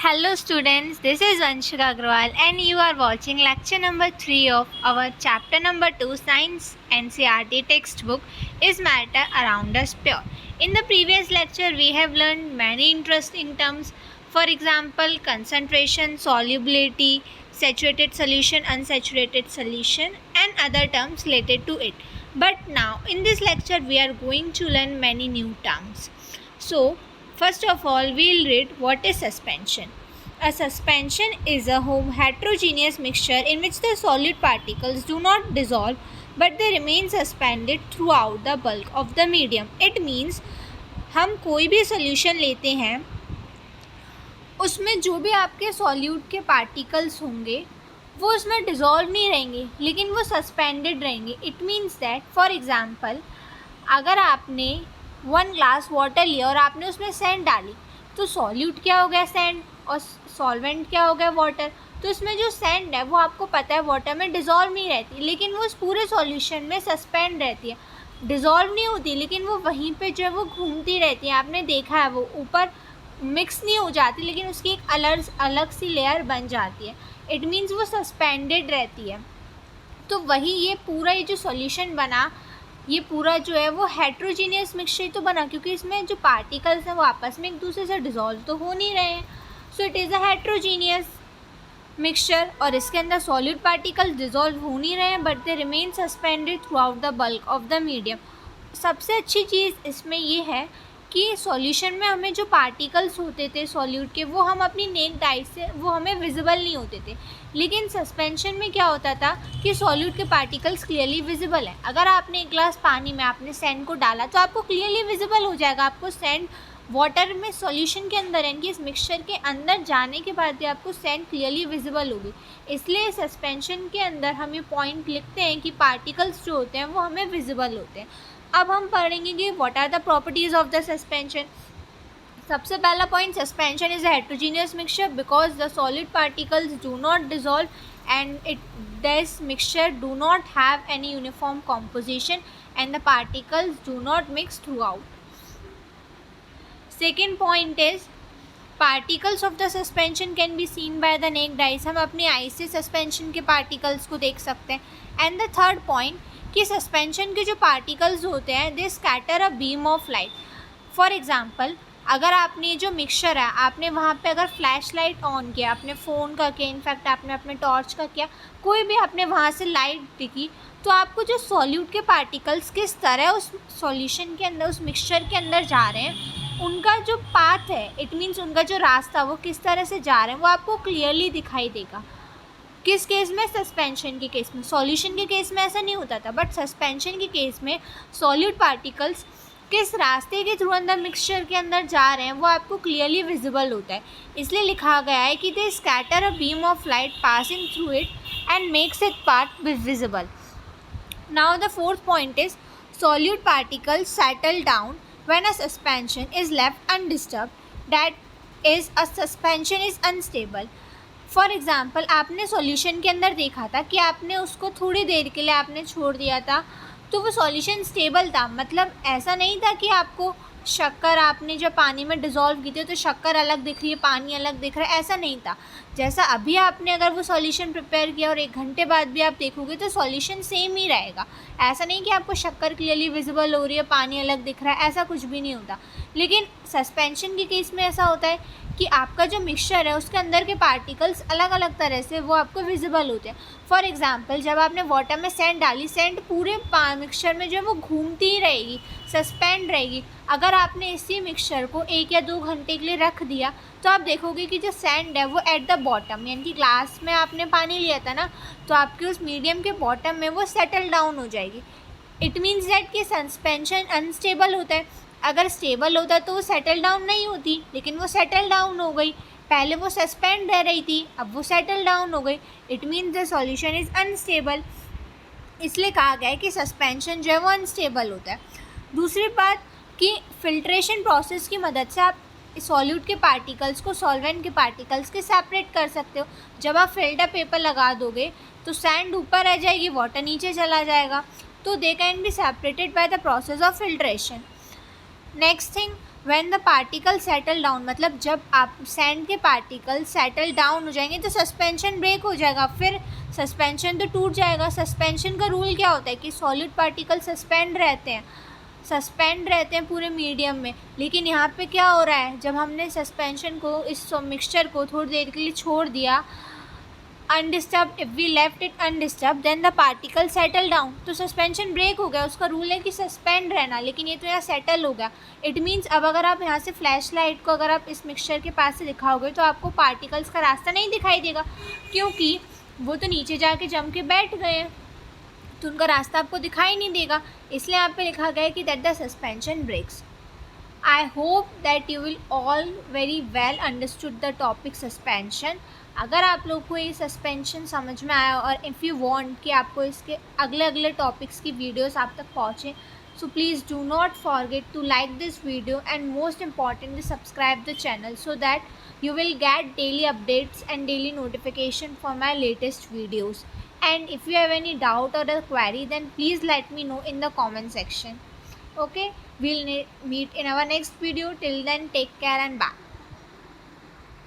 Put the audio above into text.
Hello students, this is Vanshika Agrawal and you are watching lecture number 3 of our chapter number 2 Science NCERT textbook Is Matter Around Us Pure? In the previous lecture we have learned many interesting terms, for example concentration, solubility, saturated solution, unsaturated solution and other terms related to it. But now in this lecture we are going to learn many new terms. So first of all, we'll read what is suspension. A suspension is a heterogeneous mixture in which the solid particles do not dissolve but they remain suspended throughout the bulk of the medium. It means हम कोई भी solution लेते हैं उसमें जो भी आपके solute के पार्टिकल्स होंगे वो उसमें डिज़ोल्व नहीं रहेंगे लेकिन वो सस्पेंडेड रहेंगे. It means that for example अगर आपने 1 ग्लास वाटर लिया और आपने उसमें सैंड डाली तो सॉल्यूट क्या हो गया सैंड और सॉल्वेंट क्या हो गया वाटर. तो इसमें जो सैंड है वो आपको पता है वाटर में डिज़ोल्व नहीं रहती लेकिन वो इस पूरे सॉल्यूशन में सस्पेंड रहती है. डिज़ोल्व नहीं होती लेकिन वो वहीं पे जो है वो घूमती रहती है. आपने देखा है वो ऊपर मिक्स नहीं हो जाती लेकिन उसकी एक अलग सी लेयर बन जाती है. इट मीन्स वो सस्पेंडेड रहती है. तो वही ये जो सॉल्यूशन बना ये पूरा जो है वो हेट्रोजीनियस मिक्सचर तो बना क्योंकि इसमें जो पार्टिकल्स हैं वो आपस में एक दूसरे से डिज़ोल्व तो हो नहीं रहे हैं. So it is a heterogeneous mixture और इसके अंदर सॉलिड पार्टिकल्स डिज़ोल्व हो नहीं रहे हैं but they remain suspended through out the bulk of the medium. सबसे अच्छी चीज़ इसमें ये है कि सॉल्यूशन में हमें जो पार्टिकल्स होते थे सॉल्यूट के वो हम अपनी नेक्ड आई से वो हमें विजिबल नहीं होते थे. लेकिन सस्पेंशन में क्या होता था कि सॉल्यूट के पार्टिकल्स क्लियरली विजिबल है. अगर आपने एक ग्लास पानी में आपने सैंड को डाला तो आपको क्लियरली विजिबल हो जाएगा. आपको सैंड वाटर में सॉल्यूशन के अंदर यानी कि इस मिक्सचर के अंदर जाने के बाद भी आपको सैंड क्लियरली विजिबल होगी. इसलिए सस्पेंशन के अंदर हम ये पॉइंट लिखते हैं कि पार्टिकल्स जो होते हैं वो हमें विजिबल होते हैं. अब हम पढ़ेंगे कि what are the properties of the suspension. सबसे पहला point, suspension is a heterogeneous mixture because the solid particles do not dissolve and it this mixture do not have any uniform composition and the particles do not mix throughout. Second point is particles of the suspension can be seen by the naked eyes. हम अपनी आई से suspension के particles को देख सकते हैं. And the third point कि suspension के जो पार्टिकल्स होते हैं they scatter a beam of light. For example अगर आपने जो मिक्सचर है आपने वहाँ पे अगर फ्लैश लाइट ऑन किया, अपने फ़ोन का किया, इनफैक्ट आपने अपने टॉर्च का किया, कोई भी आपने वहाँ से लाइट दिखी तो आपको जो सॉल्यूट के पार्टिकल्स किस तरह उस सॉल्यूशन के अंदर उस मिक्सचर के अंदर जा रहे हैं उनका जो पाथ है इट मीन्स उनका जो रास्ता वो किस तरह से जा रहे हैं वो आपको क्लियरली दिखाई देगा. किस केस में? सस्पेंशन के केस में. सॉल्यूशन के केस में ऐसा नहीं होता था बट सस्पेंशन के केस में सॉल्यूट पार्टिकल्स किस रास्ते के थ्रू अंदर मिक्सचर के अंदर जा रहे हैं वो आपको क्लियरली विजिबल होता है. इसलिए लिखा गया है कि they scatter a beam of light passing through it and makes it part visible. Now the fourth point is solute particles settle down when a suspension is left undisturbed, that is a suspension is unstable. For example आपने solution के अंदर देखा था कि आपने उसको थोड़ी देर के लिए आपने छोड़ दिया था तो वो सॉल्यूशन स्टेबल था. मतलब ऐसा नहीं था कि आपको शक्कर आपने जब पानी में डिज़ोल्व की थी तो शक्कर अलग दिख रही है पानी अलग दिख रहा है, ऐसा नहीं था. जैसा अभी आपने अगर वो सॉल्यूशन प्रिपेयर किया और 1 घंटे बाद भी आप देखोगे तो सॉल्यूशन सेम ही रहेगा. ऐसा नहीं कि आपको शक्कर क्लियरली विजिबल हो रही है पानी अलग दिख रहा है, ऐसा कुछ भी नहीं होता. लेकिन सस्पेंशन के केस में ऐसा होता है कि आपका जो मिक्सचर है उसके अंदर के पार्टिकल्स अलग अलग तरह से वो आपको विजिबल होते हैं. फॉर एग्जांपल जब आपने वाटर में सैंड डाली, सैंड पूरे मिक्सचर में जो है वो घूमती ही रहेगी, सस्पेंड रहेगी. अगर आपने इसी मिक्सचर को 1 या 2 घंटे के लिए रख दिया तो आप देखोगे कि जो सैंड है वो एट द बॉटम यानी कि ग्लास में आपने पानी लिया था ना तो आपके उस मीडियम के बॉटम में वो सेटल डाउन हो जाएगी. इट मीन्स दैट कि सस्पेंशन अनस्टेबल होता है. अगर स्टेबल होता तो वो सेटल डाउन नहीं होती लेकिन वो सेटल डाउन हो गई. पहले वो सस्पेंड रह रही थी अब वो सेटल डाउन हो गई. It means the solution is unstable. इसलिए कहा गया है कि सस्पेंशन जो है वो अनस्टेबल होता है. दूसरी बात कि फिल्ट्रेशन प्रोसेस की मदद से आप सॉल्यूट के पार्टिकल्स को सॉल्वेंट के पार्टिकल्स के सेपरेट कर सकते हो. जब आप फिल्टर पेपर लगा दोगे तो सैंड ऊपर आ जाएगी, वाटर नीचे चला जाएगा. तो they can be separated by the process of filtration. Next thing, when the particle settle down, मतलब जब आप सैंड के पार्टिकल सेटल डाउन हो जाएंगे तो सस्पेंशन ब्रेक हो जाएगा, फिर सस्पेंशन तो टूट जाएगा। सस्पेंशन का रूल क्या होता है कि सॉलिड पार्टिकल सस्पेंड रहते हैं पूरे मीडियम में। लेकिन यहाँ पे क्या हो रहा है, जब हमने सस्पेंशन को, इस मिक्सचर को थोड़ी देर के लिए छोड़ दिया undisturbed, if we left it undisturbed then the particle settle down, तो सस्पेंशन ब्रेक हो गया। उसका रूल है कि सस्पेंड रहना, लेकिन ये तो यहाँ सेटल हो गया। इट मीन्स अब अगर आप यहाँ से फ्लैश लाइट को अगर आप इस मिक्सचर के पास से दिखाओगे तो आपको पार्टिकल्स का रास्ता नहीं दिखाई देगा, क्योंकि वो तो नीचे जाके जम के बैठ गए हैं, तो उनका रास्ता आपको दिखाई नहीं देगा। इसलिए यहाँ पे लिखा गया है कि that the suspension breaks. I hope that you will all very well understood the topic suspension। अगर आप लोग को ये सस्पेंशन समझ में आया और इफ़ यू वांट कि आपको इसके अगले अगले टॉपिक्स की वीडियोस आप तक पहुँचे, so please do not forget to like this video and most importantly subscribe the channel so that you will get daily updates and daily notification for my latest videos। And if you have any doubt or a query, then please let me know in the comment section। Okay, we'll meet in our next video. Till then, take care and bye.